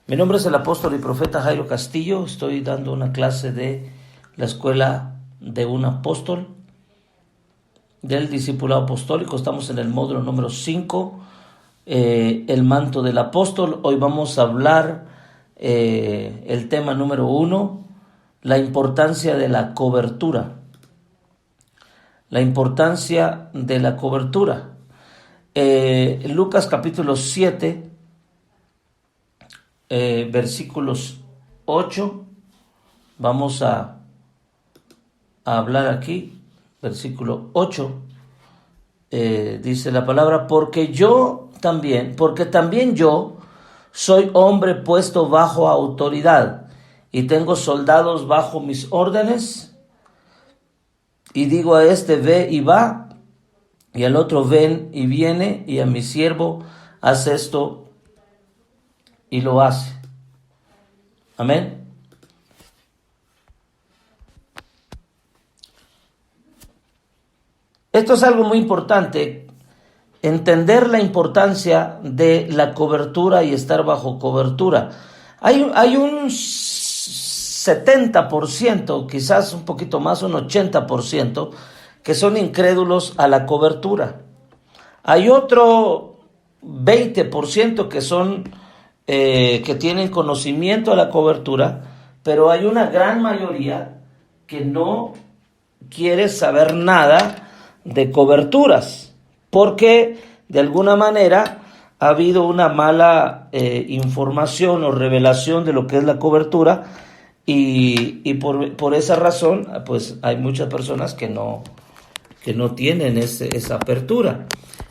Mi nombre es el apóstol y profeta Jairo Castillo. Estoy dando una clase de la escuela de un apóstol, del discipulado apostólico. Estamos en el módulo número 5, el manto del apóstol. Hoy vamos a hablar el tema número 1, la importancia de la cobertura. La importancia de la cobertura. Lucas capítulo 7, versículos 8, vamos a hablar aquí, versículo 8, dice la palabra, porque también yo soy hombre puesto bajo autoridad, y tengo soldados bajo mis órdenes, y digo a este ve y va, y al otro ven y viene, y a mi siervo haz esto y lo hace. Amén. Esto es algo muy importante, entender la importancia de la cobertura y estar bajo cobertura. Hay un 70%, quizás un poquito más, un 80%, que son incrédulos a la cobertura. Hay otro 20% que son que tienen conocimiento de la cobertura, pero hay una gran mayoría que no quiere saber nada de coberturas, porque de alguna manera ha habido una mala información o revelación de lo que es la cobertura, y por esa razón pues hay muchas personas que no tienen esa apertura.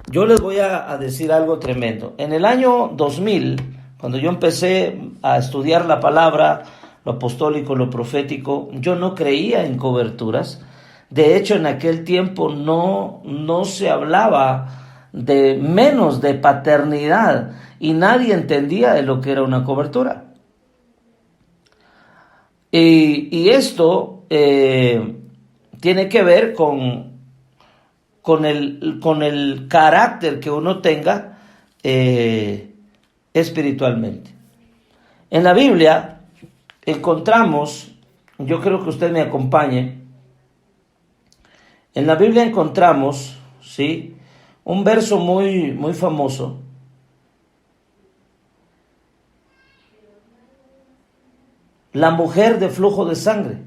Yo les voy a decir algo tremendo. En el año 2000, cuando yo empecé a estudiar la palabra, lo apostólico, lo profético, yo no creía en coberturas. De hecho, en aquel tiempo no se hablaba de menos de paternidad, y nadie entendía de lo que era una cobertura. Y esto tiene que ver con el carácter que uno tenga espiritualmente. En la Biblia encontramos, yo creo que usted me acompañe, en la Biblia encontramos, ¿sí?, un verso muy, muy famoso. La mujer de flujo de sangre.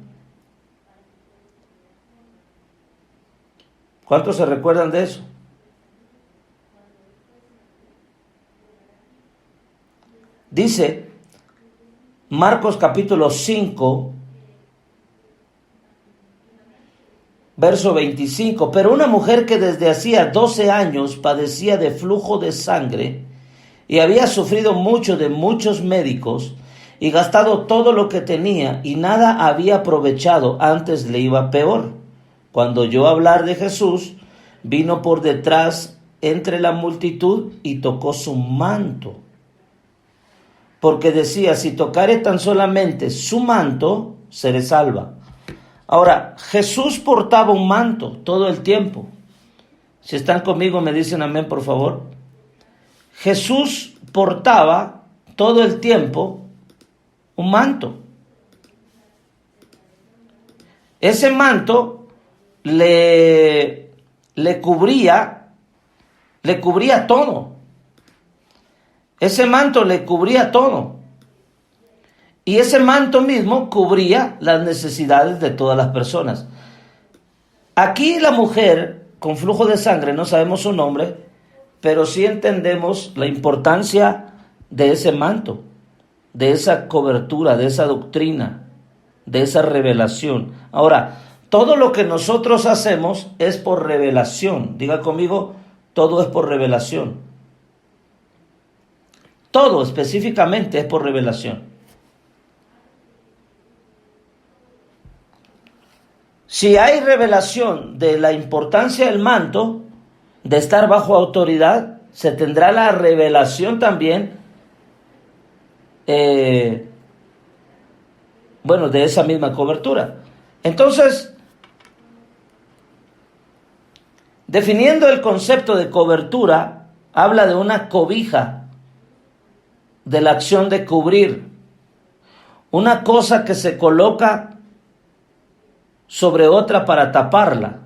¿Cuántos se recuerdan de eso? Dice Marcos capítulo 5, verso 25, pero una mujer que desde hacía 12 años padecía de flujo de sangre y había sufrido mucho de muchos médicos y gastado todo lo que tenía y nada había aprovechado, antes le iba peor. Cuando oyó hablar de Jesús, vino por detrás entre la multitud y tocó su manto, porque decía, si tocare tan solamente su manto, seré salva. Ahora, Jesús portaba un manto todo el tiempo. Si están conmigo, me dicen amén, por favor. Jesús portaba todo el tiempo un manto. Ese manto le cubría todo. Ese manto le cubría todo. Y ese manto mismo cubría las necesidades de todas las personas. Aquí la mujer con flujo de sangre, no sabemos su nombre, pero sí entendemos la importancia de ese manto, de esa cobertura, de esa doctrina, de esa revelación. Ahora, todo lo que nosotros hacemos es por revelación. Diga conmigo, todo es por revelación. Todo específicamente es por revelación. Si hay revelación de la importancia del manto, de estar bajo autoridad, se tendrá la revelación también, de esa misma cobertura. Entonces, definiendo el concepto de cobertura, habla de una cobija de la acción de cubrir. Una cosa que se coloca sobre otra para taparla.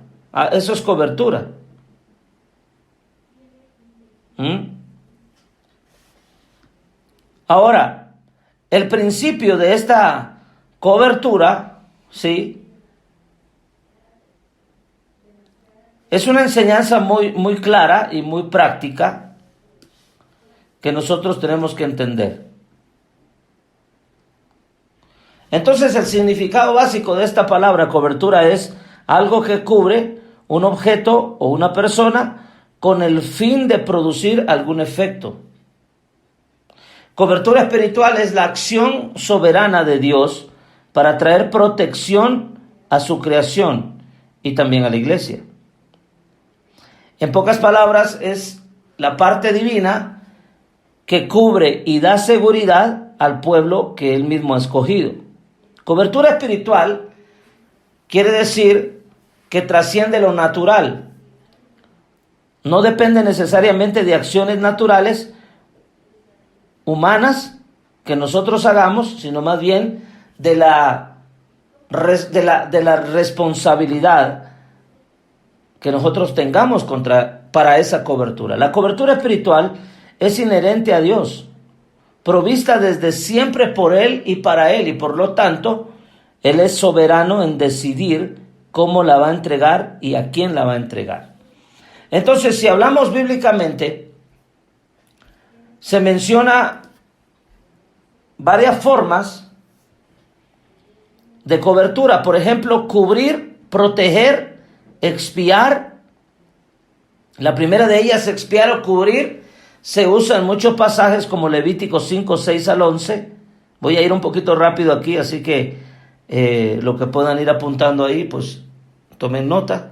Eso es cobertura. Ahora, el principio de esta cobertura, ¿sí?, es una enseñanza muy clara y muy práctica que nosotros tenemos que entender. Entonces, el significado básico de esta palabra cobertura es algo que cubre un objeto o una persona con el fin de producir algún efecto. Cobertura espiritual es la acción soberana de Dios para traer protección a su creación y también a la iglesia. En pocas palabras, es la parte divina que cubre y da seguridad al pueblo que él mismo ha escogido. Cobertura espiritual quiere decir que trasciende lo natural. No depende necesariamente de acciones naturales humanas que nosotros hagamos, sino más bien de la responsabilidad que nosotros tengamos para esa cobertura. La cobertura espiritual es inherente a Dios, provista desde siempre por Él y para Él, y por lo tanto, Él es soberano en decidir cómo la va a entregar y a quién la va a entregar. Entonces, si hablamos bíblicamente, se menciona varias formas de cobertura. Por ejemplo, cubrir, proteger, expiar. La primera de ellas, expiar o cubrir, se usa en muchos pasajes como Levítico 5, 6 al 11. Voy a ir un poquito rápido aquí, así que lo que puedan ir apuntando ahí, pues tomen nota.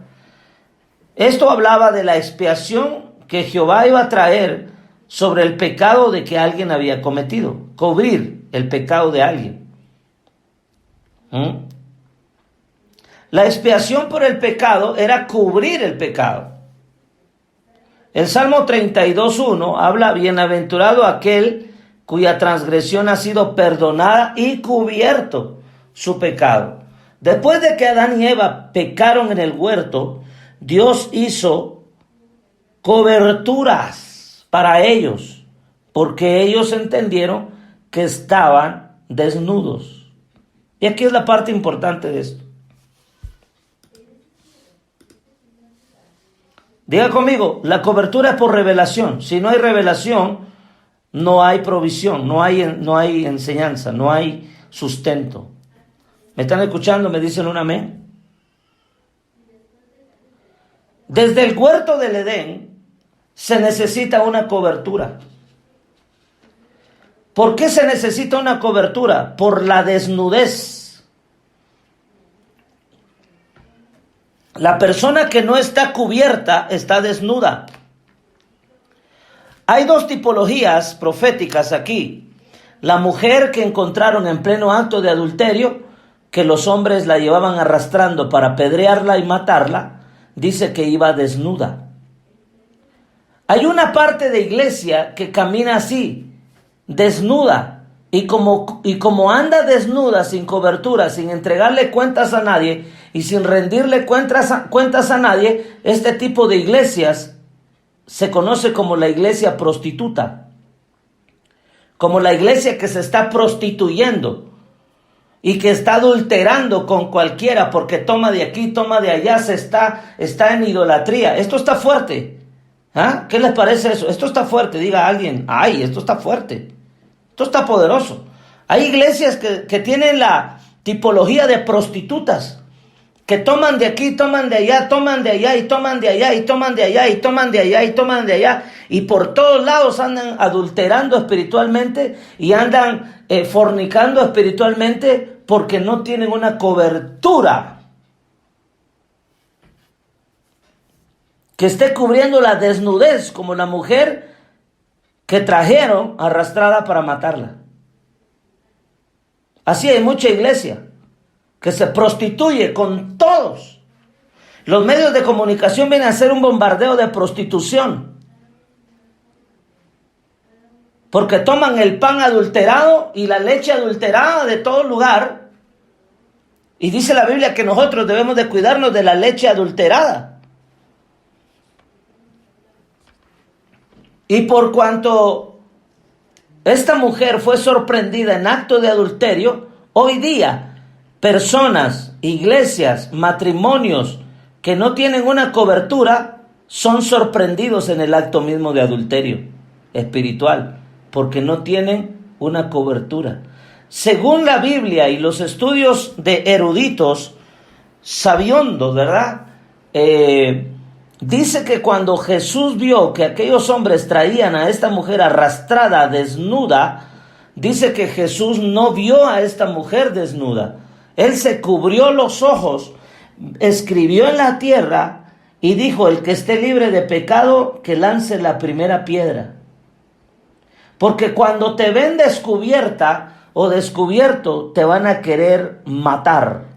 Esto hablaba de la expiación que Jehová iba a traer sobre el pecado de que alguien había cometido. Cubrir el pecado de alguien. La expiación por el pecado era cubrir el pecado. El Salmo 32:1 habla: bienaventurado aquel cuya transgresión ha sido perdonada y cubierto su pecado. Después de que Adán y Eva pecaron en el huerto, Dios hizo coberturas para ellos, porque ellos entendieron que estaban desnudos. Y aquí es la parte importante de esto. Diga conmigo, la cobertura es por revelación. Si no hay revelación, no hay provisión, no hay enseñanza, no hay sustento. ¿Me están escuchando? ¿Me dicen un amén? Desde el huerto del Edén se necesita una cobertura. ¿Por qué se necesita una cobertura? Por la desnudez. La persona que no está cubierta está desnuda. Hay dos tipologías proféticas aquí. La mujer que encontraron en pleno acto de adulterio, que los hombres la llevaban arrastrando para apedrearla y matarla, dice que iba desnuda. Hay una parte de iglesia que camina así, desnuda, y como anda desnuda, sin cobertura, sin entregarle cuentas a nadie y sin rendirle cuentas a nadie, este tipo de iglesias se conoce como la iglesia prostituta, como la iglesia que se está prostituyendo y que está adulterando con cualquiera porque toma de aquí, toma de allá, está en idolatría. Esto está fuerte. ¿Ah? ¿Qué les parece eso? Esto está fuerte. Diga alguien: ay, esto está fuerte. Esto está poderoso. Hay iglesias que tienen la tipología de prostitutas, que toman de aquí, toman de allá, toman de allá y toman de allá y toman de allá y toman de allá y toman de allá, y por todos lados andan adulterando espiritualmente y andan fornicando espiritualmente porque no tienen una cobertura que esté cubriendo la desnudez, como la mujer que trajeron arrastrada para matarla. Así hay mucha iglesia que se prostituye con todos. Los medios de comunicación vienen a hacer un bombardeo de prostitución. porque toman el pan adulterado y la leche adulterada de todo lugar. Y dice la Biblia que nosotros debemos de cuidarnos de la leche adulterada. Y por cuanto esta mujer fue sorprendida en acto de adulterio, hoy día personas, iglesias, matrimonios que no tienen una cobertura son sorprendidos en el acto mismo de adulterio espiritual, porque no tienen una cobertura. Según la Biblia y los estudios de eruditos, sabiondos, ¿verdad? Dice que cuando Jesús vio que aquellos hombres traían a esta mujer arrastrada, desnuda, dice que Jesús no vio a esta mujer desnuda. Él se cubrió los ojos, escribió en la tierra y dijo: el que esté libre de pecado, que lance la primera piedra. Porque cuando te ven descubierta o descubierto, te van a querer matar.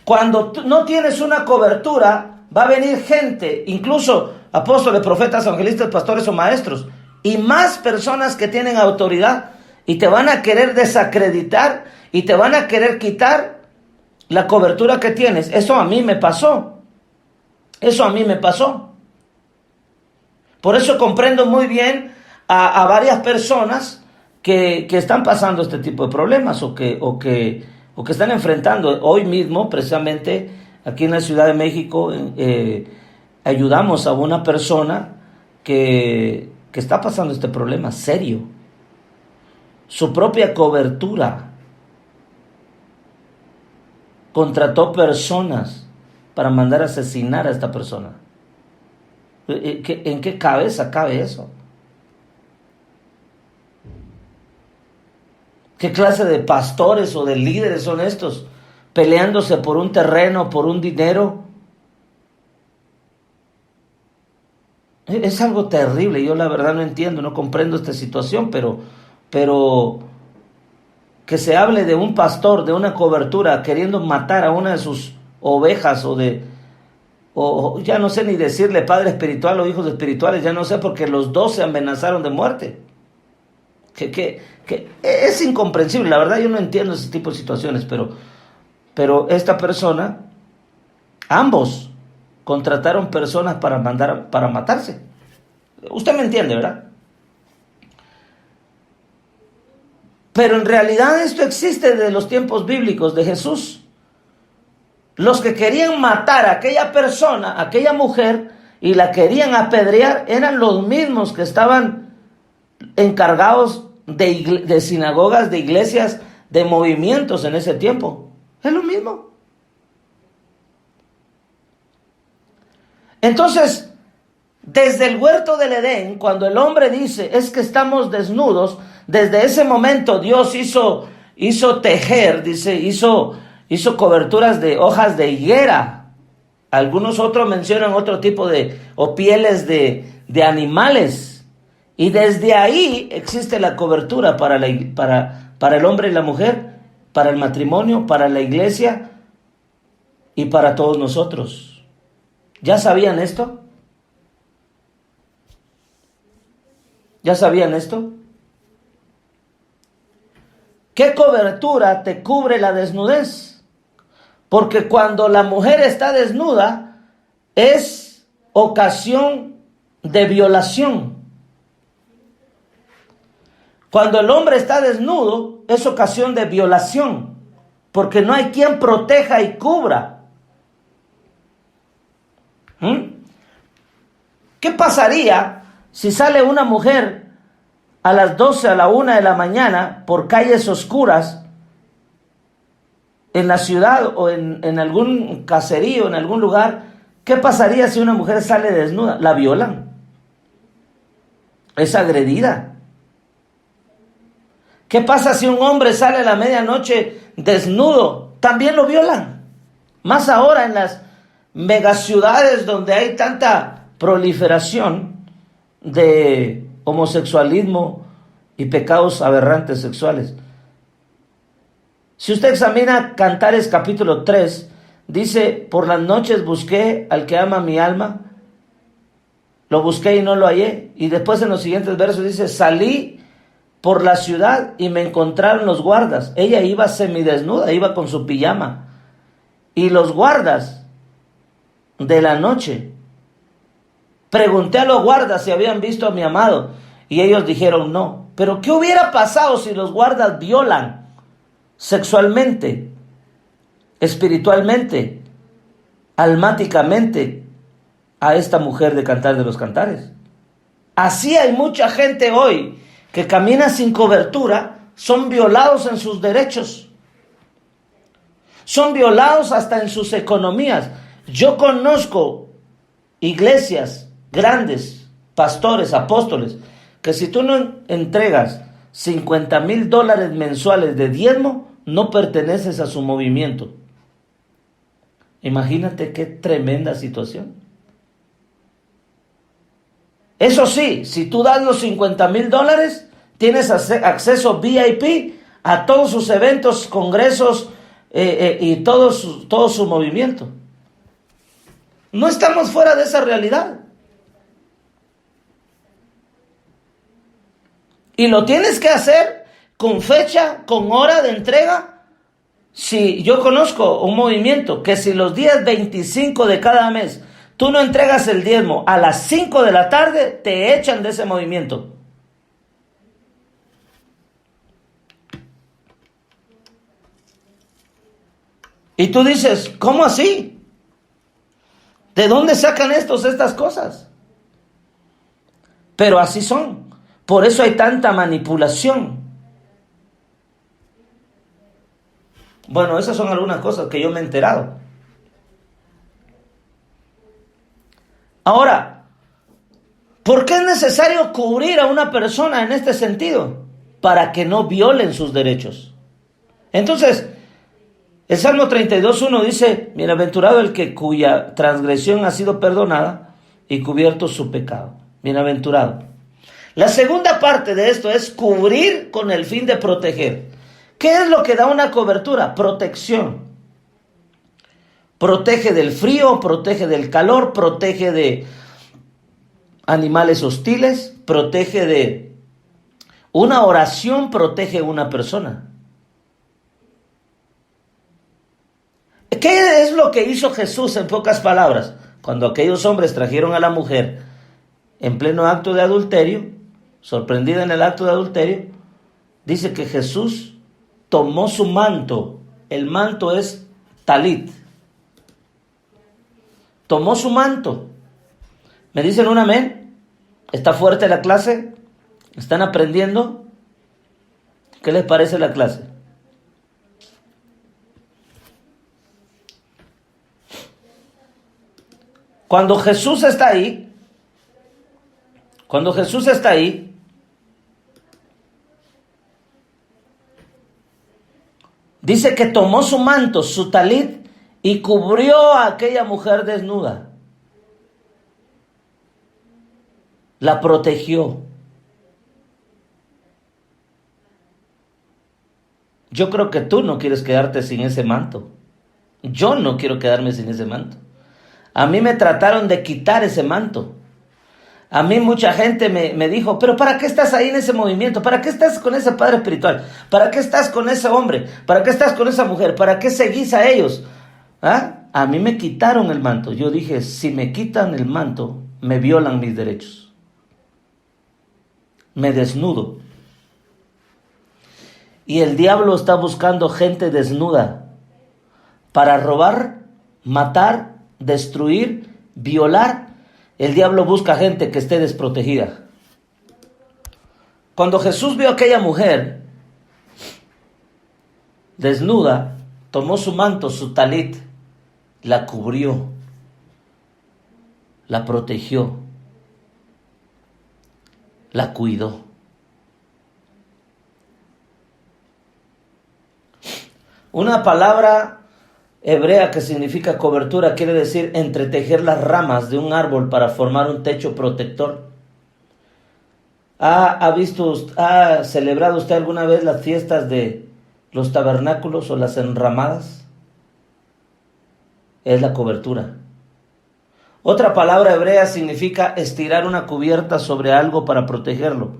Cuando no tienes una cobertura, va a venir gente, incluso apóstoles, profetas, evangelistas, pastores o maestros, y más personas que tienen autoridad, y te van a querer desacreditar y te van a querer quitar la cobertura que tienes. Eso a mí me pasó. Eso a mí me pasó. Por eso comprendo muy bien a varias personas que están pasando este tipo de problemas o que están enfrentando. Hoy mismo, precisamente, aquí en la Ciudad de México, ayudamos a una persona que está pasando este problema serio. Su propia cobertura. Contrató personas para mandar a asesinar a esta persona. ¿En qué cabeza cabe eso? ¿Qué clase de pastores o de líderes son estos? Peleándose por un terreno, por un dinero. Es algo terrible. Yo la verdad no entiendo, no comprendo esta situación, pero que se hable de un pastor, de una cobertura, queriendo matar a una de sus ovejas o ya no sé ni decirle padre espiritual o hijos espirituales, ya no sé, porque los dos se amenazaron de muerte. Que es incomprensible, la verdad yo no entiendo ese tipo de situaciones, pero esta persona, ambos contrataron personas para matarse. Usted me entiende, ¿verdad? Pero en realidad esto existe desde los tiempos bíblicos de Jesús. Los que querían matar a aquella persona, a aquella mujer, y la querían apedrear, eran los mismos que estaban encargados de sinagogas, de iglesias, de movimientos en ese tiempo. Es lo mismo. Entonces, desde el huerto del Edén, cuando el hombre dice, es que estamos desnudos, desde ese momento Dios hizo tejer, dice, hizo coberturas de hojas de higuera. Algunos otros mencionan otro tipo o pieles de animales. Y desde ahí existe la cobertura para el hombre y la mujer, para el matrimonio, para la iglesia y para todos nosotros. ¿Ya sabían esto? ¿Ya sabían esto? ¿Qué cobertura te cubre la desnudez? Porque cuando la mujer está desnuda es ocasión de violación. Cuando el hombre está desnudo es ocasión de violación, porque no hay quien proteja y cubra. ¿Qué pasaría si sale una mujer a las 12, a la 1 de la mañana por calles oscuras en la ciudad o en algún caserío, en algún lugar? ¿Qué pasaría si una mujer sale desnuda? La violan. Es agredida. ¿Qué pasa si un hombre sale a la medianoche desnudo? También lo violan. Más ahora en las megaciudades donde hay tanta proliferación de homosexualismo y pecados aberrantes sexuales. Si usted examina Cantares capítulo 3, dice, por las noches busqué al que ama mi alma, Lo busqué y no lo hallé. Y después en los siguientes versos dice, salí por la ciudad y me encontraron los guardas. Ella iba semidesnuda, iba con su pijama. Y los guardas de la noche, pregunté a los guardas si habían visto a mi amado. Y ellos dijeron no. Pero ¿qué hubiera pasado si los guardas violan sexualmente, espiritualmente, almáticamente a esta mujer de Cantar de los Cantares? Así hay mucha gente hoy que camina sin cobertura, son violados en sus derechos, son violados hasta en sus economías. Yo conozco iglesias grandes, pastores, apóstoles, que si tú no entregas $50,000 mensuales de diezmo, no perteneces a su movimiento. Imagínate qué tremenda situación. Eso sí, si tú das los $50,000, tienes acceso VIP a todos sus eventos, congresos y todo su movimiento. No estamos fuera de esa realidad. Y lo tienes que hacer con fecha, con hora de entrega. Si yo conozco un movimiento que si los días 25 de cada mes tú no entregas el diezmo a las 5 de la tarde, te echan de ese movimiento. Y tú dices, ¿cómo así? ¿De dónde sacan estas cosas? Pero así son. Por eso hay tanta manipulación. Bueno, esas son algunas cosas que yo me he enterado. Ahora, ¿por qué es necesario cubrir a una persona en este sentido? Para que no violen sus derechos. Entonces, el Salmo 32:1 dice, bienaventurado el que cuya transgresión ha sido perdonada y cubierto su pecado. Bienaventurado. La segunda parte de esto es cubrir con el fin de proteger. ¿Qué es lo que da una cobertura? Protección. Protege del frío, protege del calor, protege de animales hostiles, protege de una oración, protege a una persona. ¿Qué es lo que hizo Jesús en pocas palabras? Cuando aquellos hombres trajeron a la mujer en pleno acto de adulterio, sorprendida en el acto de adulterio, dice que Jesús tomó su manto. El manto es talit. Tomó su manto. ¿Me dicen un amén? ¿Está fuerte la clase? ¿Están aprendiendo? ¿Qué les parece la clase? Cuando Jesús está ahí, dice que tomó su manto, su talit, y cubrió a aquella mujer desnuda. La protegió. Yo creo que tú no quieres quedarte sin ese manto. Yo no quiero quedarme sin ese manto. A mí me trataron de quitar ese manto. A mí mucha gente me dijo, pero ¿para qué estás ahí en ese movimiento? ¿Para qué estás con ese padre espiritual? ¿Para qué estás con ese hombre? ¿Para qué estás con esa mujer? ¿Para qué seguís a ellos? ¿Ah? A mí me quitaron el manto. Yo dije, si me quitan el manto, me violan mis derechos. Me desnudo. Y el diablo está buscando gente desnuda para robar, matar, destruir, violar. El diablo busca gente que esté desprotegida. Cuando Jesús vio a aquella mujer desnuda, tomó su manto, su talit, la cubrió, la protegió, la cuidó. Una palabra hebrea que significa cobertura quiere decir entretejer las ramas de un árbol para formar un techo protector. ¿Ha celebrado usted alguna vez las fiestas de los tabernáculos o las enramadas? Es la cobertura. Otra palabra hebrea significa estirar una cubierta sobre algo para protegerlo.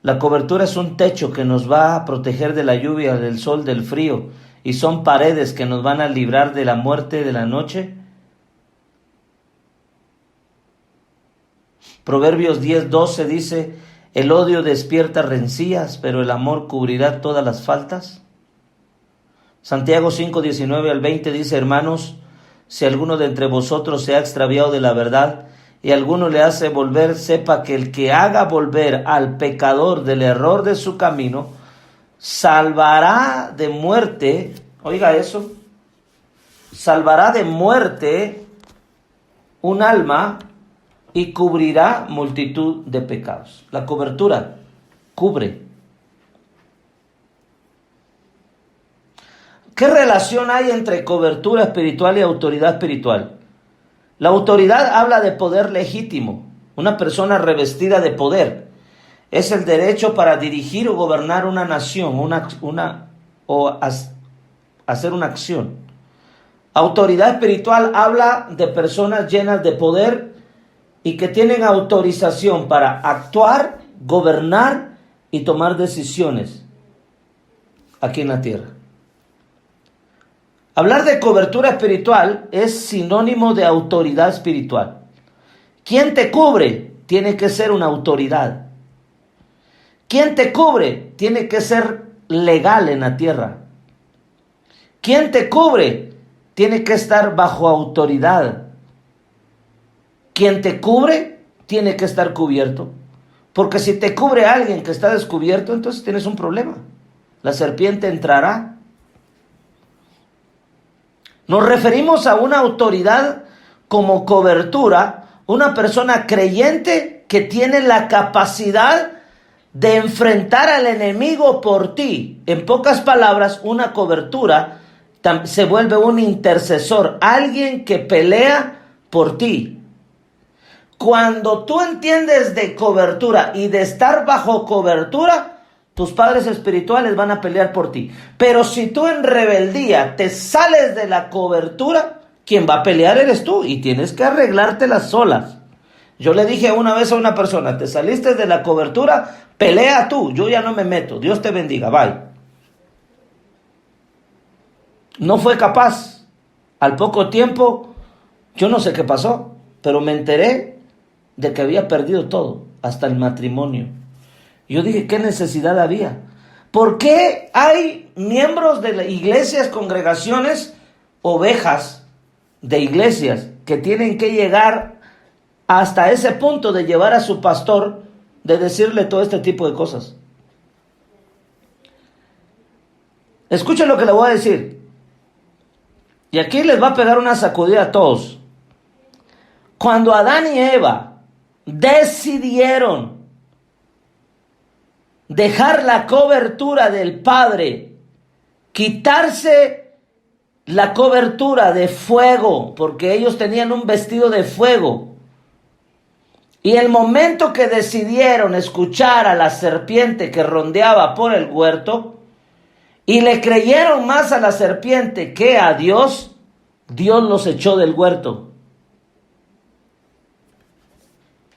La cobertura es un techo que nos va a proteger de la lluvia, del sol, del frío, y son paredes que nos van a librar de la muerte de la noche. Proverbios 10:12 dice: el odio despierta rencillas, pero el amor cubrirá todas las faltas. Santiago 5:19 al 20 dice: hermanos, si alguno de entre vosotros se ha extraviado de la verdad y alguno le hace volver, sepa que el que haga volver al pecador del error de su camino, salvará de muerte, oiga eso, salvará de muerte un alma y cubrirá multitud de pecados. La cobertura cubre. ¿Qué relación hay entre cobertura espiritual y autoridad espiritual? La autoridad habla de poder legítimo, una persona revestida de poder. Es el derecho para dirigir o gobernar una nación, hacer una acción. Autoridad espiritual habla de personas llenas de poder y que tienen autorización para actuar, gobernar y tomar decisiones aquí en la tierra. Hablar de cobertura espiritual es sinónimo de autoridad espiritual. ¿Quién te cubre? Tiene que ser una autoridad. ¿Quién te cubre? Tiene que ser legal en la tierra. ¿Quién te cubre? Tiene que estar bajo autoridad. ¿Quién te cubre? Tiene que estar cubierto. Porque si te cubre alguien que está descubierto, entonces tienes un problema. La serpiente entrará. Nos referimos a una autoridad como cobertura, una persona creyente que tiene la capacidad de enfrentar al enemigo por ti. En pocas palabras, una cobertura se vuelve un intercesor, alguien que pelea por ti. Cuando tú entiendes de cobertura y de estar bajo cobertura, tus padres espirituales van a pelear por ti. Pero si tú en rebeldía te sales de la cobertura, quien va a pelear eres tú y tienes que arreglártelas solas. Yo le dije una vez a una persona: te saliste de la cobertura, pelea tú, yo ya no me meto, Dios te bendiga, bye. No fue capaz. Al poco tiempo, yo no sé qué pasó, pero me enteré de que había perdido todo, hasta el matrimonio. Yo dije, ¿qué necesidad había? ¿Por qué hay miembros de iglesias, congregaciones, ovejas de iglesias que tienen que llegar hasta ese punto de llevar a su pastor, de decirle todo este tipo de cosas? Escuchen lo que le voy a decir. Y aquí les va a pegar una sacudida a todos. Cuando Adán y Eva decidieron dejar la cobertura del Padre, quitarse la cobertura de fuego, porque ellos tenían un vestido de fuego, y el momento que decidieron escuchar a la serpiente que rondeaba por el huerto, y le creyeron más a la serpiente que a Dios, Dios los echó del huerto.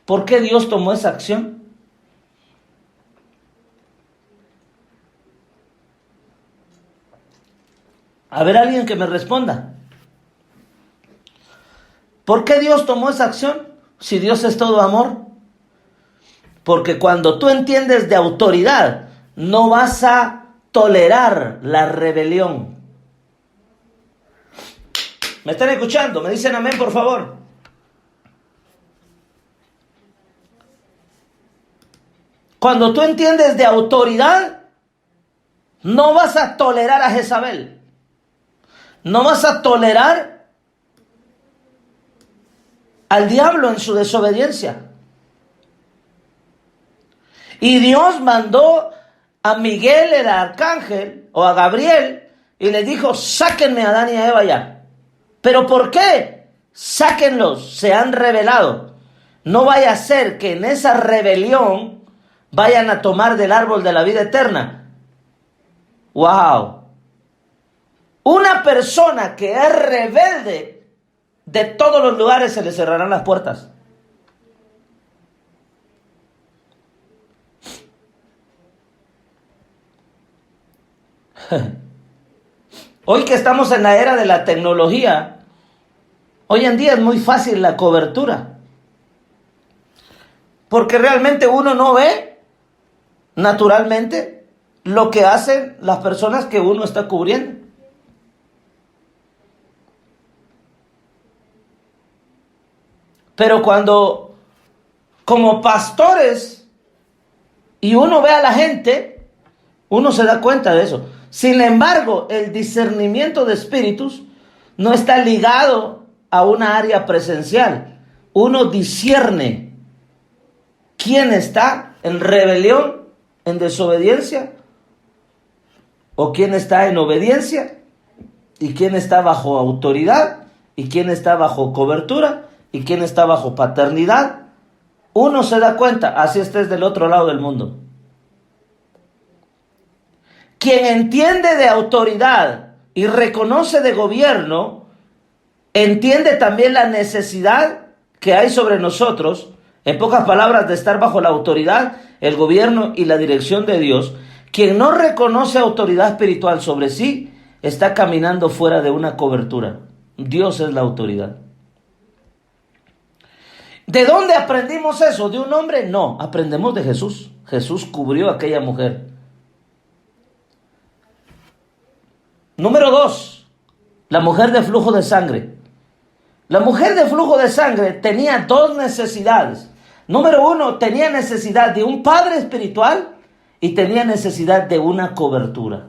¿Por qué Dios tomó esa acción? A ver, alguien que me responda. ¿Por qué Dios tomó esa acción? Si Dios es todo amor. Porque cuando tú entiendes de autoridad, no vas a tolerar la rebelión. ¿Me están escuchando? ¿Me dicen amén, por favor? Cuando tú entiendes de autoridad, no vas a tolerar a Jezabel. No vas a tolerar al diablo en su desobediencia. Y Dios mandó a Miguel, el arcángel, o a Gabriel, y le dijo: sáquenme a Adán y a Eva ya. ¿Pero por qué? Sáquenlos, se han rebelado. No vaya a ser que en esa rebelión vayan a tomar del árbol de la vida eterna. ¡Wow! Una persona que es rebelde de todos los lugares se le cerrarán las puertas. Hoy que estamos en la era de la tecnología, hoy en día es muy fácil la cobertura, porque realmente uno no ve naturalmente lo que hacen las personas que uno está cubriendo. Pero cuando, como pastores, y uno ve a la gente, uno se da cuenta de eso. Sin embargo, el discernimiento de espíritus no está ligado a una área presencial. Uno discierne quién está en rebelión, en desobediencia, o quién está en obediencia, y quién está bajo autoridad, y quién está bajo cobertura, y quién está bajo paternidad. Uno se da cuenta, así estés del otro lado del mundo. Quien entiende de autoridad y reconoce de gobierno, entiende también la necesidad que hay sobre nosotros, en pocas palabras, de estar bajo la autoridad, el gobierno y la dirección de Dios. Quien no reconoce autoridad espiritual sobre sí, está caminando fuera de una cobertura. Dios es la autoridad. ¿De dónde aprendimos eso? ¿De un hombre? No, aprendemos de Jesús. Jesús cubrió a aquella mujer. Número 2, la mujer de flujo de sangre. La mujer de flujo de sangre tenía dos necesidades. Número 1, tenía necesidad de un padre espiritual y tenía necesidad de una cobertura.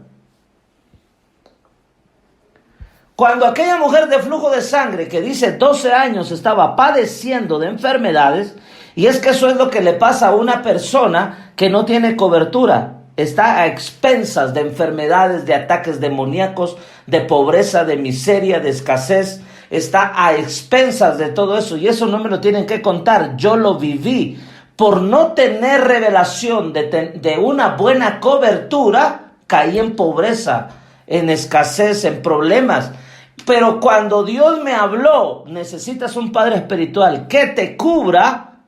Cuando aquella mujer de flujo de sangre, que dice 12 años, estaba padeciendo de enfermedades, y es que eso es lo que le pasa a una persona que no tiene cobertura. Está a expensas de enfermedades, de ataques demoníacos, de pobreza, de miseria, de escasez. Está a expensas de todo eso, y eso no me lo tienen que contar. Yo lo viví. Por no tener revelación de una buena cobertura, caí en pobreza, en escasez, en problemas. Pero cuando Dios me habló, necesitas un padre espiritual que te cubra,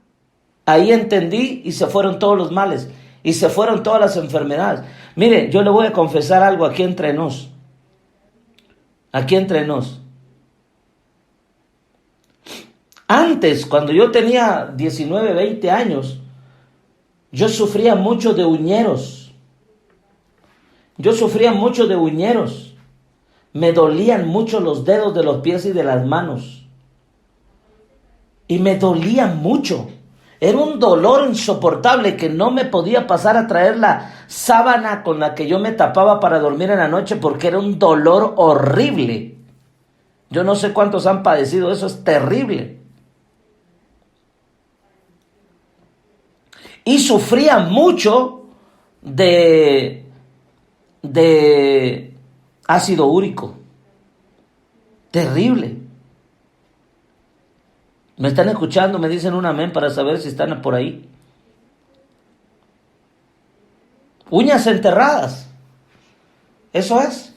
ahí entendí y se fueron todos los males. Y se fueron todas las enfermedades. Mire, yo le voy a confesar algo aquí entre nos. Aquí entre nos. Antes, cuando yo tenía 19, 20 años, yo sufría mucho de uñeros. Me dolían mucho los dedos de los pies y de las manos. Y me dolían mucho. Era un dolor insoportable que no me podía pasar a traer la sábana con la que yo me tapaba para dormir en la noche, porque era un dolor horrible. Yo no sé cuántos han padecido, eso es terrible. Y sufría mucho de ácido úrico. Terrible. ¿Me están escuchando? Me dicen un amén para saber si están por ahí. Uñas enterradas. Eso es.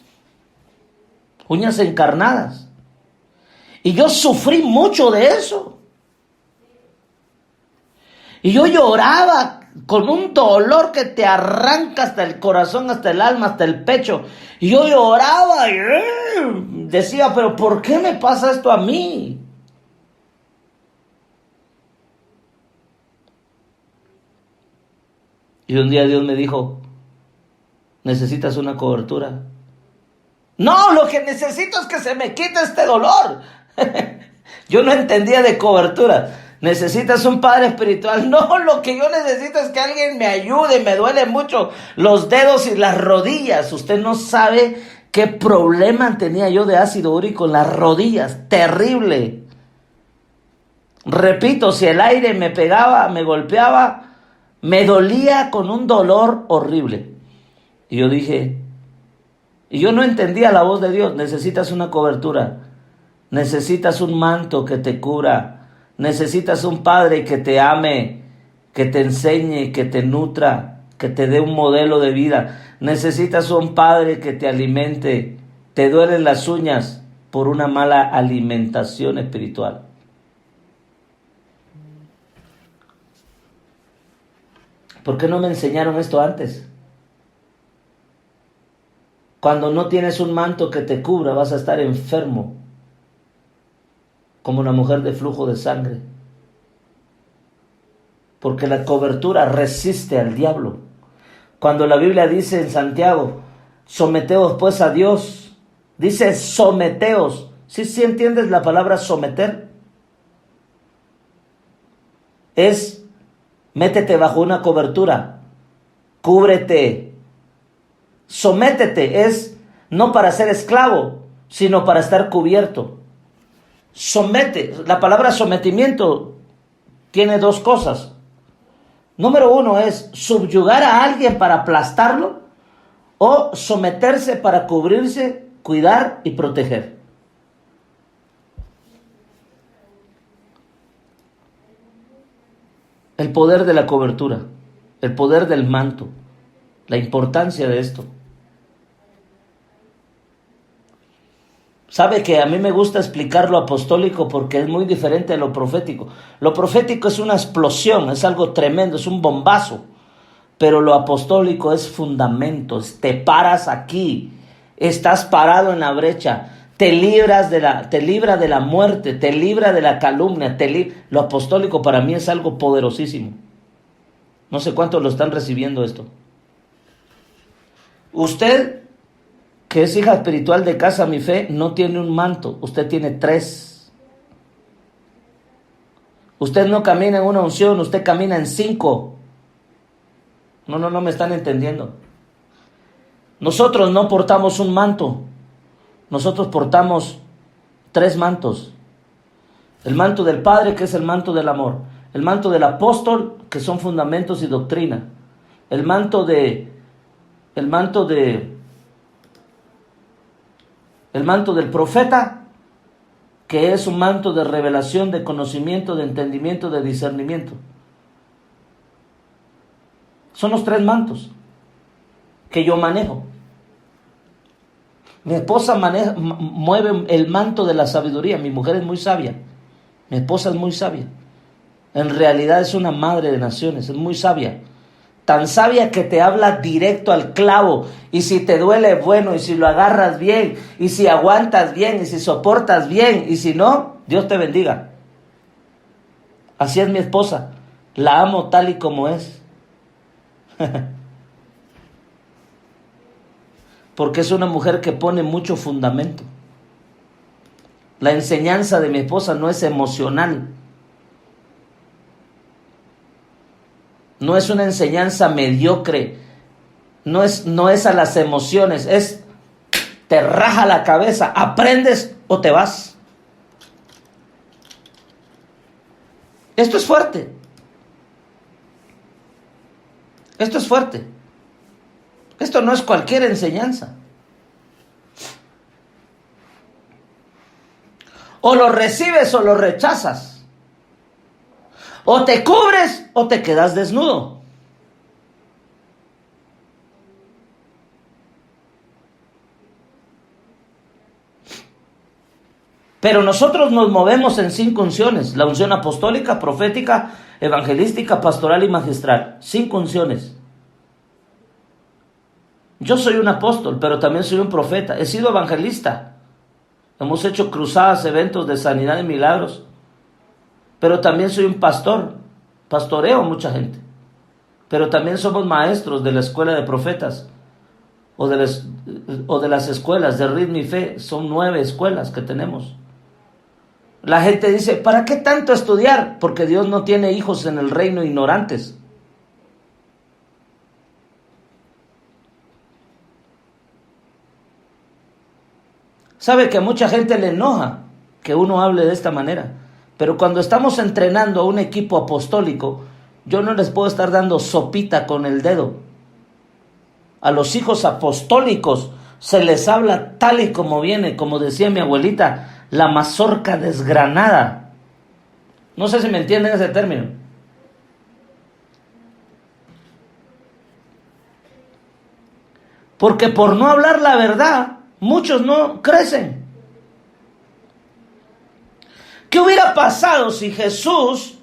Uñas encarnadas. Y yo sufrí mucho de eso. Y yo lloraba con un dolor que te arranca hasta el corazón, hasta el alma, hasta el pecho. Y yo lloraba y decía, pero ¿por qué me pasa esto a mí? Y un día Dios me dijo, ¿necesitas una cobertura? No, lo que necesito es que se me quite este dolor. Yo no entendía de cobertura. ¿Necesitas un padre espiritual? No, lo que yo necesito es que alguien me ayude. Me duelen mucho los dedos y las rodillas. Usted no sabe qué problema tenía yo de ácido úrico en las rodillas. Terrible. Repito, si el aire me pegaba, me golpeaba, me dolía con un dolor horrible. Y yo dije, y yo no entendía la voz de Dios. Necesitas una cobertura. Necesitas un manto que te cubra. Necesitas un padre que te ame, que te enseñe, que te nutra, que te dé un modelo de vida. Necesitas un padre que te alimente. Te duelen las uñas por una mala alimentación espiritual. ¿Por qué no me enseñaron esto antes? Cuando no tienes un manto que te cubra, vas a estar enfermo, como una mujer de flujo de sangre. Porque la cobertura resiste al diablo. Cuando la Biblia dice en Santiago, someteos pues a Dios, dice someteos. ¿Sí entiendes la palabra someter? Es métete bajo una cobertura, cúbrete, sométete. Es no para ser esclavo, sino para estar cubierto. Somete, la palabra sometimiento tiene dos cosas. Número uno es subyugar a alguien para aplastarlo, o someterse para cubrirse, cuidar y proteger. El poder de la cobertura, el poder del manto, la importancia de esto. Sabe que a mí me gusta explicar lo apostólico porque es muy diferente a lo profético. Lo profético es una explosión, es algo tremendo, es un bombazo. Pero lo apostólico es fundamentos. Te paras aquí, estás parado en la brecha, te libra de la muerte, te libra de la calumnia. Lo apostólico para mí es algo poderosísimo. No sé cuántos lo están recibiendo esto. Usted, que es hija espiritual de Casa Mi Fe, no tiene un manto, usted tiene 3. Usted no camina en una unción, usted camina en 5. No me están entendiendo. Nosotros no portamos un manto, nosotros portamos 3 mantos. El manto del Padre, que es el manto del amor. El manto del apóstol, que son fundamentos y doctrina. El manto del profeta, que es un manto de revelación, de conocimiento, de entendimiento, de discernimiento. Son los 3 mantos que yo manejo. Mi esposa mueve el manto de la sabiduría. Mi mujer es muy sabia. Mi esposa es muy sabia. En realidad es una madre de naciones, es muy sabia. Tan sabia que te habla directo al clavo. Y si te duele, bueno. Y si lo agarras bien. Y si aguantas bien. Y si soportas bien. Y si no, Dios te bendiga. Así es mi esposa. La amo tal y como es. Porque es una mujer que pone mucho fundamento. La enseñanza de mi esposa no es emocional. No es una enseñanza mediocre. No es a las emociones. Te raja la cabeza. ¿Aprendes o te vas? Esto es fuerte. Esto es fuerte. Esto no es cualquier enseñanza. O lo recibes o lo rechazas. O te cubres o te quedas desnudo. Pero nosotros nos movemos en 5 unciones. La unción apostólica, profética, evangelística, pastoral y magistral. 5 unciones. Yo soy un apóstol, pero también soy un profeta. He sido evangelista. Hemos hecho cruzadas, eventos de sanidad y milagros. Pero también soy un pastor. Pastoreo a mucha gente. Pero también somos maestros de la escuela de profetas. O de las escuelas de ritmo y fe. Son 9 escuelas que tenemos. La gente dice, ¿para qué tanto estudiar? Porque Dios no tiene hijos en el reino ignorantes. Sabe que a mucha gente le enoja que uno hable de esta manera. Pero cuando estamos entrenando a un equipo apostólico, yo no les puedo estar dando sopita con el dedo. A los hijos apostólicos se les habla tal y como viene, como decía mi abuelita, la mazorca desgranada. No sé si me entienden ese término. Porque por no hablar la verdad, muchos no crecen. ¿Qué hubiera pasado si Jesús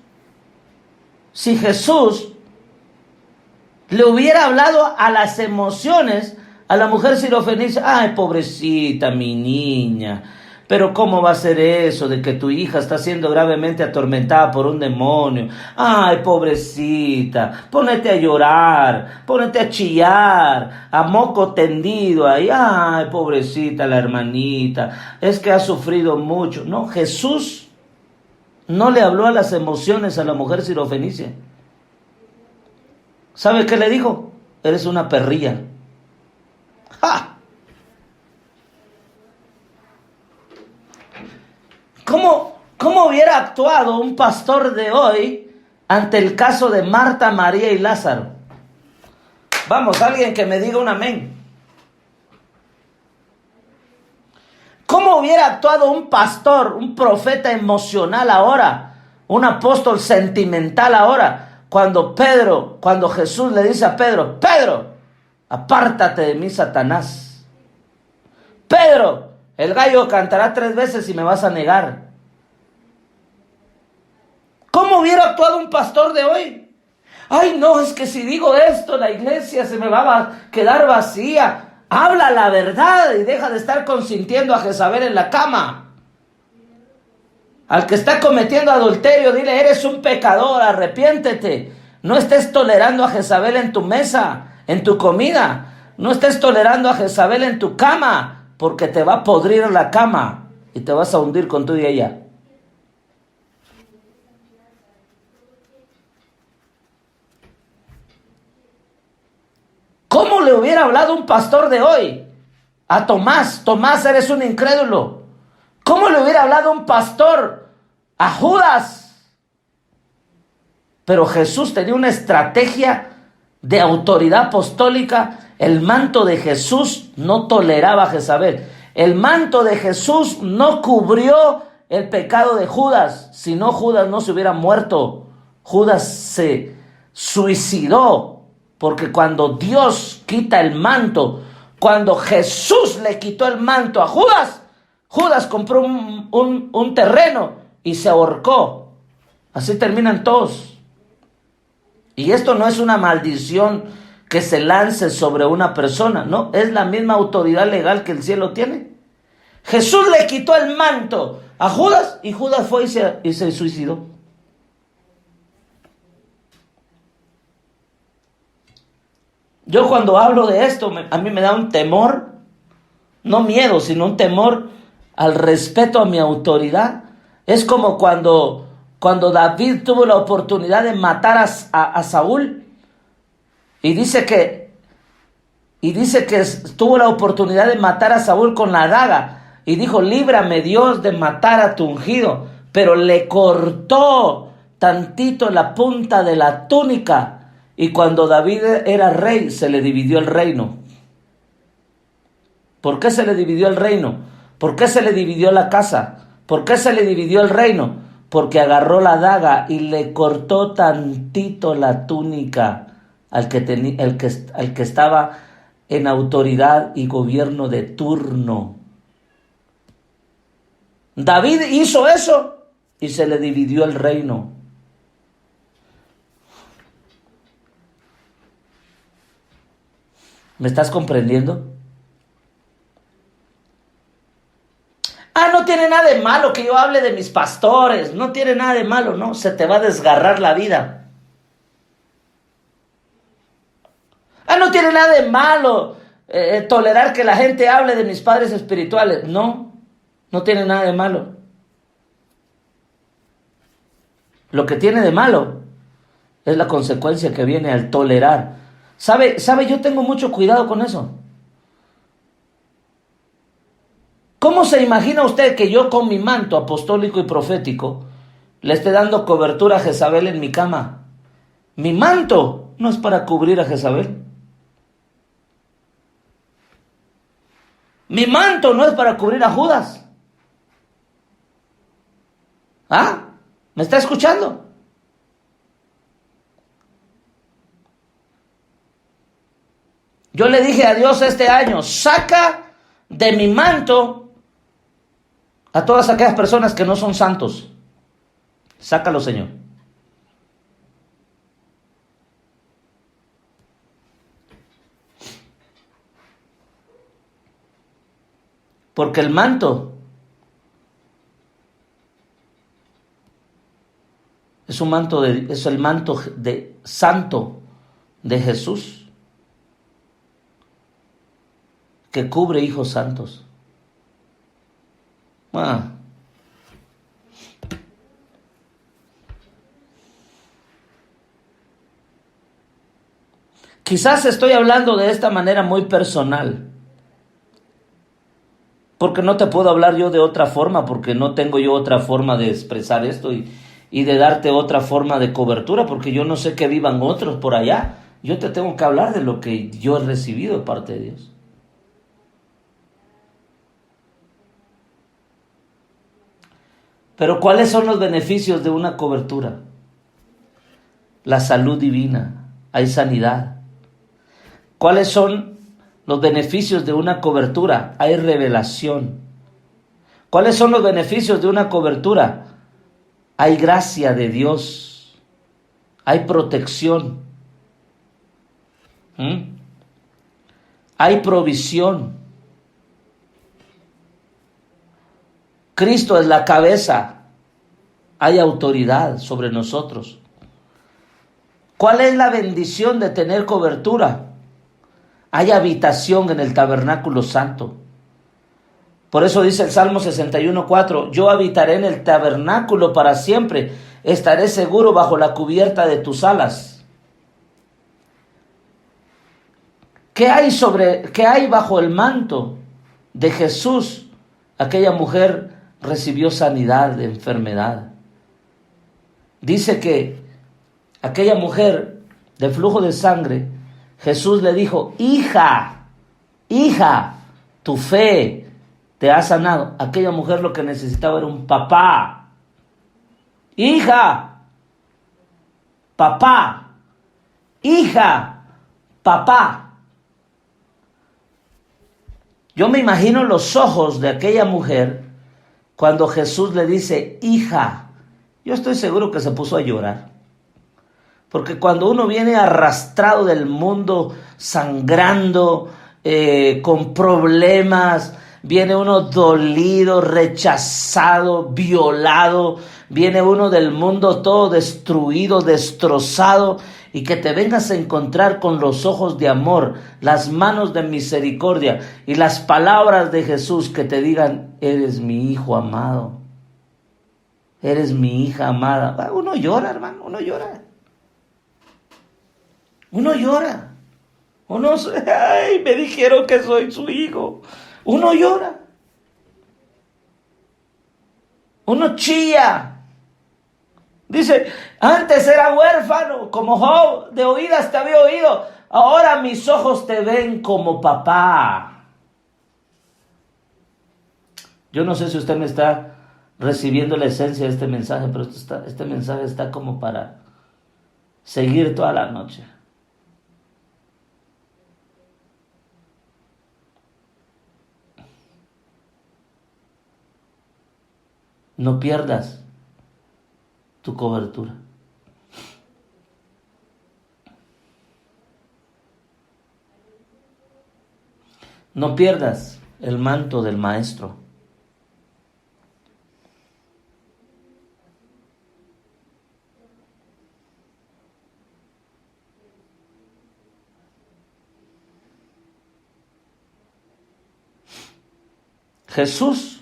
le hubiera hablado a las emociones a la mujer sirofenicia? Ay, pobrecita mi niña, pero ¿cómo va a ser eso de que tu hija está siendo gravemente atormentada por un demonio? Ay, pobrecita, ponete a llorar, ponete a chillar, a moco tendido ahí. Ay, pobrecita la hermanita, es que ha sufrido mucho. No, Jesús no le habló a las emociones a la mujer sirofenicia. ¿Sabe qué le dijo? Eres una perrilla. ¡Ja! ¿Cómo hubiera actuado un pastor de hoy ante el caso de Marta, María y Lázaro? Vamos, alguien que me diga un amén. ¿Cómo hubiera actuado un pastor, un profeta emocional ahora, un apóstol sentimental ahora, cuando Jesús le dice a Pedro, Pedro, apártate de mí, Satanás. Pedro, el gallo cantará 3 veces y me vas a negar. ¿Cómo hubiera actuado un pastor de hoy? Ay, no, es que si digo esto, la iglesia se me va a quedar vacía. Habla la verdad y deja de estar consintiendo a Jezabel en la cama. Al que está cometiendo adulterio, dile, eres un pecador, arrepiéntete. No estés tolerando a Jezabel en tu mesa, en tu comida. No estés tolerando a Jezabel en tu cama, porque te va a podrir la cama y te vas a hundir con tú y ella. ¿Cómo le hubiera hablado un pastor de hoy a Tomás? Tomás, eres un incrédulo. ¿Cómo le hubiera hablado un pastor a Judas? Pero Jesús tenía una estrategia de autoridad apostólica. El manto de Jesús no toleraba a Jezabel. El manto de Jesús no cubrió el pecado de Judas. Si no, Judas no se hubiera muerto. Judas se suicidó. Porque cuando Dios quita el manto, cuando Jesús le quitó el manto a Judas, Judas compró un terreno y se ahorcó. Así terminan todos. Y esto no es una maldición que se lance sobre una persona, no, es la misma autoridad legal que el cielo tiene. Jesús le quitó el manto a Judas y Judas fue y se suicidó. Yo cuando hablo de esto, a mí me da un temor, no miedo, sino un temor al respeto a mi autoridad. Es como cuando David tuvo la oportunidad de matar a Saúl, y dice que tuvo la oportunidad de matar a Saúl con la daga, y dijo, líbrame Dios de matar a tu ungido, pero le cortó tantito la punta de la túnica. Y cuando David era rey, se le dividió el reino. ¿Por qué se le dividió el reino? ¿Por qué se le dividió la casa? ¿Por qué se le dividió el reino? Porque agarró la daga y le cortó tantito la túnica al que estaba en autoridad y gobierno de turno. David hizo eso y se le dividió el reino. ¿Me estás comprendiendo? No tiene nada de malo que yo hable de mis pastores. No tiene nada de malo, no. Se te va a desgarrar la vida. No tiene nada de malo tolerar que la gente hable de mis padres espirituales. No, no tiene nada de malo. Lo que tiene de malo es la consecuencia que viene al tolerar. ¿Sabe? Yo tengo mucho cuidado con eso. ¿Cómo se imagina usted que yo con mi manto apostólico y profético le esté dando cobertura a Jezabel en mi cama? Mi manto no es para cubrir a Jezabel. Mi manto no es para cubrir a Judas. ¿Me está escuchando? Yo le dije a Dios este año, saca de mi manto a todas aquellas personas que no son santos. Sácalo, Señor. Porque el manto es es el manto de santo de Jesús que cubre hijos santos. Ah. Quizás estoy hablando de esta manera muy personal, porque no te puedo hablar yo de otra forma, porque no tengo yo otra forma de expresar esto y de darte otra forma de cobertura, porque yo no sé que vivan otros por allá. Yo te tengo que hablar de lo que yo he recibido de parte de Dios. Pero ¿cuáles son los beneficios de una cobertura? La salud divina, hay sanidad. ¿Cuáles son los beneficios de una cobertura? Hay revelación. ¿Cuáles son los beneficios de una cobertura? Hay gracia de Dios. Hay protección. Hay provisión. Cristo es la cabeza. Hay autoridad sobre nosotros. ¿Cuál es la bendición de tener cobertura? Hay habitación en el tabernáculo santo. Por eso dice el Salmo 61:4, yo habitaré en el tabernáculo para siempre, estaré seguro bajo la cubierta de tus alas. ¿Qué hay bajo el manto de Jesús? Aquella mujer recibió sanidad de enfermedad. Dice que aquella mujer de flujo de sangre, Jesús le dijo, hija, tu fe te ha sanado. Aquella mujer lo que necesitaba era un papá. Hija, papá, hija, papá. Yo me imagino los ojos de aquella mujer cuando Jesús le dice, hija. Yo estoy seguro que se puso a llorar. Porque cuando uno viene arrastrado del mundo, sangrando, con problemas, viene uno dolido, rechazado, violado, viene uno del mundo todo destruido, destrozado, y que te vengas a encontrar con los ojos de amor, las manos de misericordia y las palabras de Jesús que te digan, eres mi hijo amado, eres mi hija amada. Uno llora, hermano, uno llora. Uno llora. Ay, me dijeron que soy su hijo. Uno llora. Uno chilla. Dice, antes era huérfano, como Job, de oídas te había oído. Ahora mis ojos te ven como papá. Yo no sé si usted me está recibiendo la esencia de este mensaje, pero este mensaje está como para seguir toda la noche. No pierdas tu cobertura. No pierdas el manto del maestro. Jesús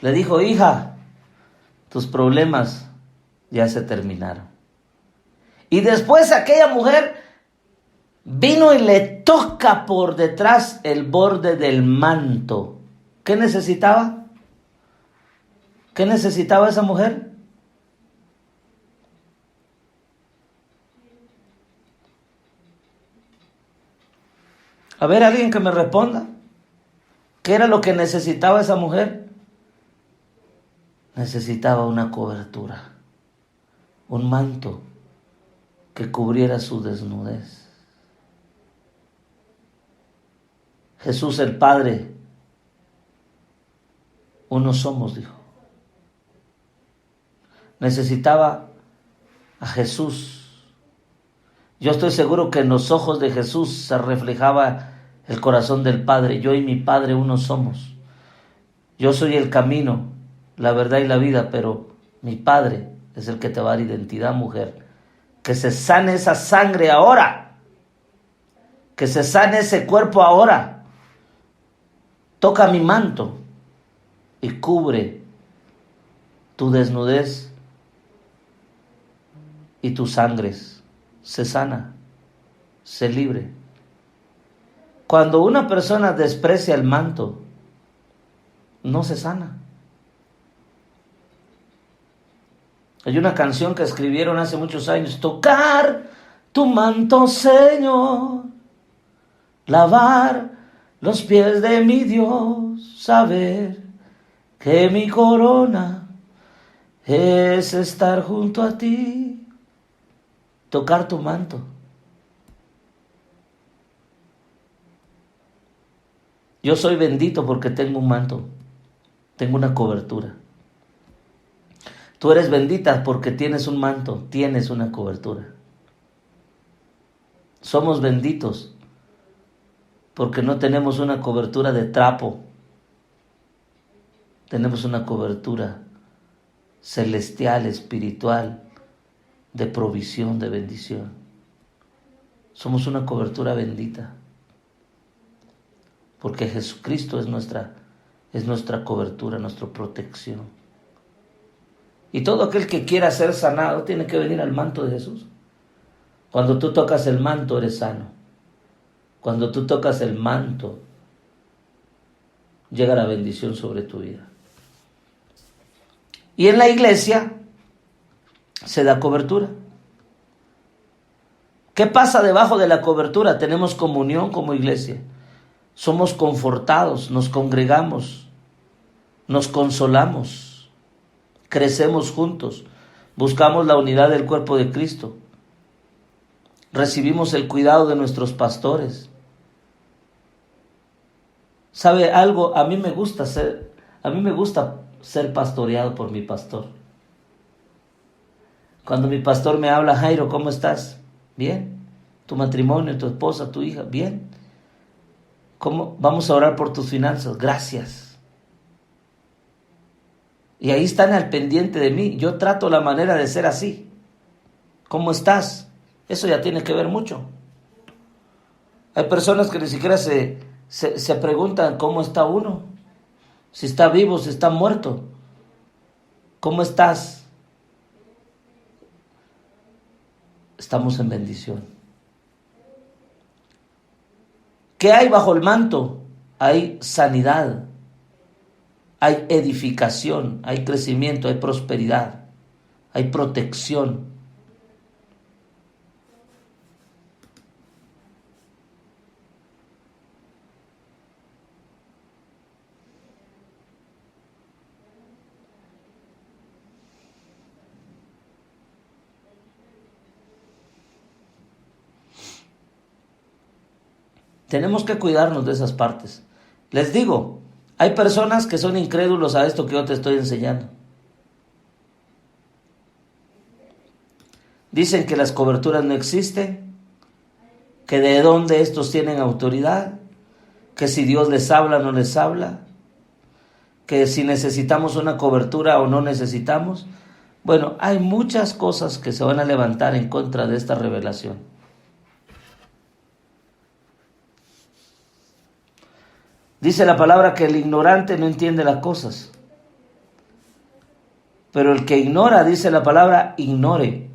le dijo, hija, tus problemas ya se terminaron. Y después aquella mujer vino y le toca por detrás el borde del manto. ¿Qué necesitaba? ¿Qué necesitaba esa mujer? A ver, alguien que me responda. ¿Qué era lo que necesitaba esa mujer? Necesitaba una cobertura, un manto que cubriera su desnudez. Jesús el Padre, uno somos, dijo. necesitaba a Jesús. Yo estoy seguro que en los ojos de Jesús se reflejaba el corazón del Padre. Yo y mi Padre uno somos. Yo soy el camino, la verdad y la vida, pero mi Padre es el que te va a dar identidad, mujer. Que se sane esa sangre ahora. Que se sane ese cuerpo ahora. Toca mi manto y cubre tu desnudez y tus sangres. Se sana, se libre. Cuando una persona desprecia el manto, no se sana. Hay una canción que escribieron hace muchos años: tocar tu manto, Señor, lavar los pies de mi Dios, saber que mi corona es estar junto a ti. Tocar tu manto. Yo soy bendito porque tengo un manto, tengo una cobertura. Tú eres bendita porque tienes un manto, tienes una cobertura. Somos benditos porque no tenemos una cobertura de trapo, tenemos una cobertura celestial, espiritual, de provisión, de bendición. Somos una cobertura bendita porque Jesucristo es nuestra cobertura, nuestra protección. Y todo aquel que quiera ser sanado tiene que venir al manto de Jesús. Cuando tú tocas el manto, eres sano. Cuando tú tocas el manto, llega la bendición sobre tu vida. Y en la iglesia se da cobertura. ¿Qué pasa debajo de la cobertura? Tenemos comunión como iglesia. Somos confortados, nos congregamos, nos consolamos. Crecemos juntos, buscamos la unidad del cuerpo de Cristo, recibimos el cuidado de nuestros pastores. ¿Sabe algo? A mí me gusta ser pastoreado por mi pastor. Cuando mi pastor me habla: Jairo, ¿cómo estás? Bien. ¿Tu matrimonio, tu esposa, tu hija? Bien. ¿Cómo? Vamos a orar por tus finanzas. Gracias. Y ahí están al pendiente de mí. Yo trato la manera de ser así. ¿Cómo estás? Eso ya tiene que ver mucho. Hay personas que ni siquiera se preguntan cómo está uno. Si está vivo, si está muerto. ¿Cómo estás? Estamos en bendición. ¿Qué hay bajo el manto? Hay sanidad. Hay edificación, hay crecimiento, hay prosperidad, hay protección. Tenemos que cuidarnos de esas partes. Les digo, hay personas que son incrédulos a esto que yo te estoy enseñando. Dicen que las coberturas no existen, que de dónde estos tienen autoridad, que si Dios les habla o no les habla, que si necesitamos una cobertura o no necesitamos. Bueno, hay muchas cosas que se van a levantar en contra de esta revelación. Dice la palabra que el ignorante no entiende las cosas. Pero el que ignora, dice la palabra, ignore.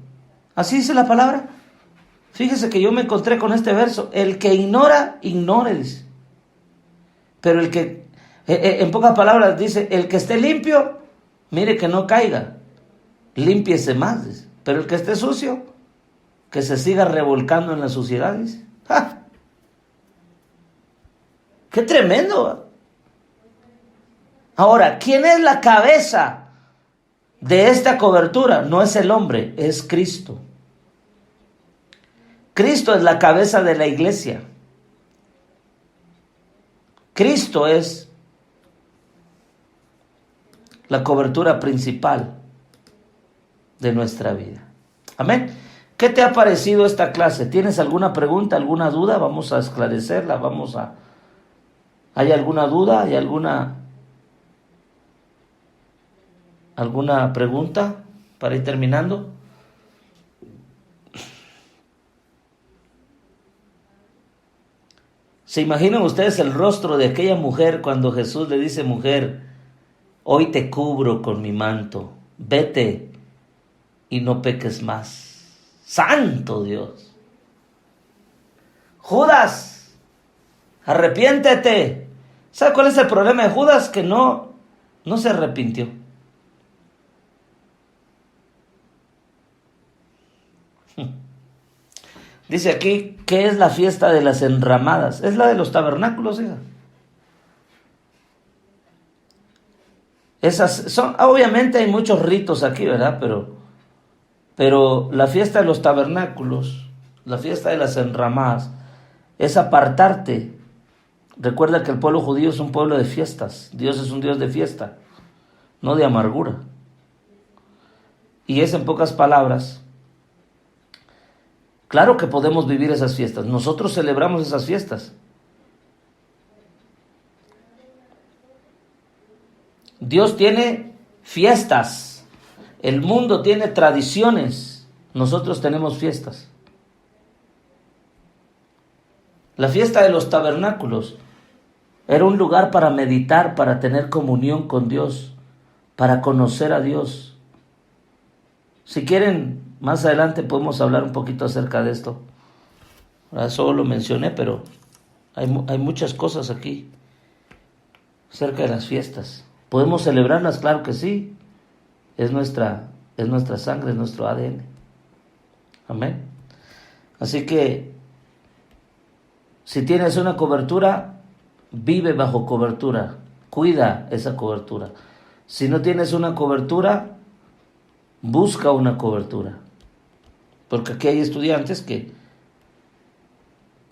Así dice la palabra. Fíjese que yo me encontré con este verso. El que ignora, ignore, dice. Pero el que, en pocas palabras, dice, el que esté limpio, mire que no caiga. Límpiese más, dice. Pero el que esté sucio, que se siga revolcando en la suciedad, dice. ¡Ja! ¡Qué tremendo! Ahora, ¿quién es la cabeza de esta cobertura? No es el hombre, es Cristo. Cristo es la cabeza de la iglesia. Cristo es la cobertura principal. de nuestra vida. Amén. ¿Qué te ha parecido esta clase? ¿Tienes alguna pregunta, alguna duda? Vamos a esclarecerla, ¿Hay alguna duda? ¿Hay alguna pregunta para ir terminando? ¿Se imaginan ustedes el rostro de aquella mujer cuando Jesús le dice: mujer, hoy te cubro con mi manto, vete y no peques más? ¡Santo Dios! Judas, arrepiéntete. ¿Sabe cuál es el problema de Judas? Que no se arrepintió. Dice aquí, ¿qué es la fiesta de las enramadas? Es la de los tabernáculos, hija. Esas son, obviamente hay muchos ritos aquí, ¿verdad? Pero la fiesta de los tabernáculos, la fiesta de las enramadas, es apartarte. Recuerda que el pueblo judío es un pueblo de fiestas. Dios es un Dios de fiesta, no de amargura. Y es, en pocas palabras, claro que podemos vivir esas fiestas. Nosotros celebramos esas fiestas. Dios tiene fiestas. El mundo tiene tradiciones. Nosotros tenemos fiestas. La fiesta de los tabernáculos era un lugar para meditar, para tener comunión con Dios, para conocer a Dios. Si quieren, más adelante podemos hablar un poquito acerca de esto. Ahora solo lo mencioné, pero hay muchas cosas aquí acerca de las fiestas. ¿Podemos celebrarlas? Claro que sí. Es nuestra sangre, es nuestro ADN. Amén. Así que, si tienes una cobertura, vive bajo cobertura. Cuida esa cobertura. Si no tienes una cobertura, busca una cobertura. Porque aquí hay estudiantes que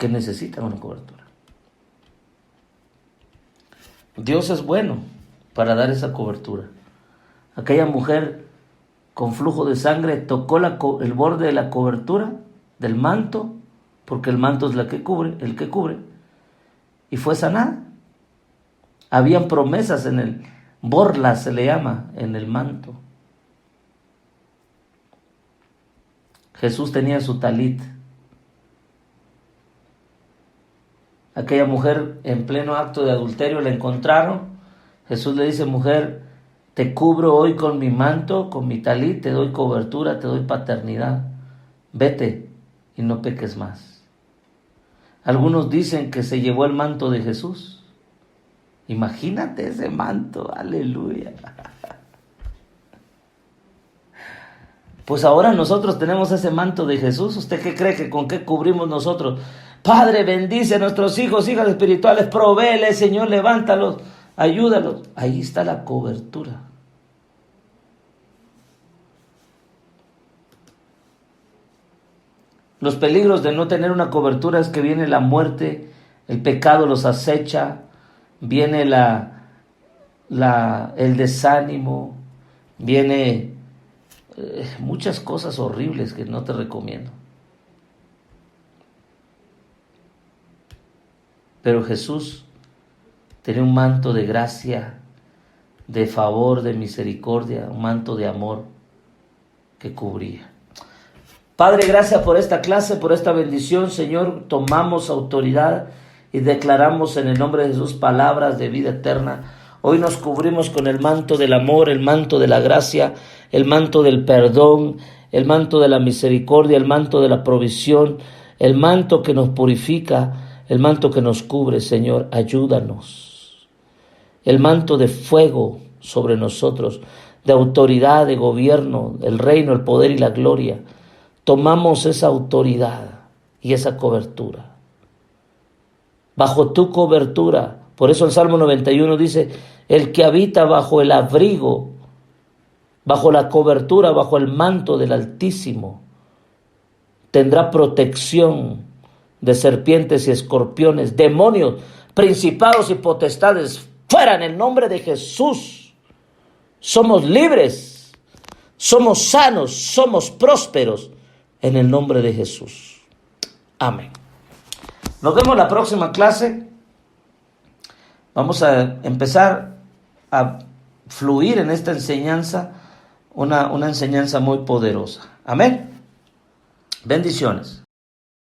necesitan una cobertura. Dios es bueno para dar esa cobertura. Aquella mujer con flujo de sangre tocó el borde de la cobertura del manto, porque el manto es el que cubre, y fue sanada. Habían promesas en el borla, se le llama, en el manto. Jesús tenía su talit. Aquella mujer en pleno acto de adulterio la encontraron. Jesús le dice: mujer, te cubro hoy con mi manto, con mi talit, te doy cobertura, te doy paternidad. Vete y no peques más. Algunos dicen que se llevó el manto de Jesús. Imagínate ese manto, aleluya. Pues ahora nosotros tenemos ese manto de Jesús. ¿Usted qué cree que con qué cubrimos nosotros? Padre, bendice a nuestros hijos, hijas espirituales, provéele, Señor, levántalos, ayúdalos. Ahí está la cobertura. Los peligros de no tener una cobertura es que viene la muerte, el pecado los acecha, viene el desánimo, viene muchas cosas horribles que no te recomiendo. Pero Jesús tenía un manto de gracia, de favor, de misericordia, un manto de amor que cubría. Padre, gracias por esta clase, por esta bendición, Señor. Tomamos autoridad y declaramos en el nombre de Jesús palabras de vida eterna. Hoy nos cubrimos con el manto del amor, el manto de la gracia, el manto del perdón, el manto de la misericordia, el manto de la provisión, el manto que nos purifica, el manto que nos cubre, Señor. Ayúdanos. El manto de fuego sobre nosotros, de autoridad, de gobierno, el reino, el poder y la gloria. Tomamos esa autoridad y esa cobertura. Bajo tu cobertura. Por eso el Salmo 91 dice: el que habita bajo el abrigo, bajo la cobertura, bajo el manto del Altísimo, tendrá protección de serpientes y escorpiones, demonios, principados y potestades, fuera en el nombre de Jesús. Somos libres somos sanos, somos prósperos en el nombre de Jesús. Amén. Nos vemos la próxima clase. Vamos a empezar a fluir en esta enseñanza, una enseñanza muy poderosa. Amén. Bendiciones.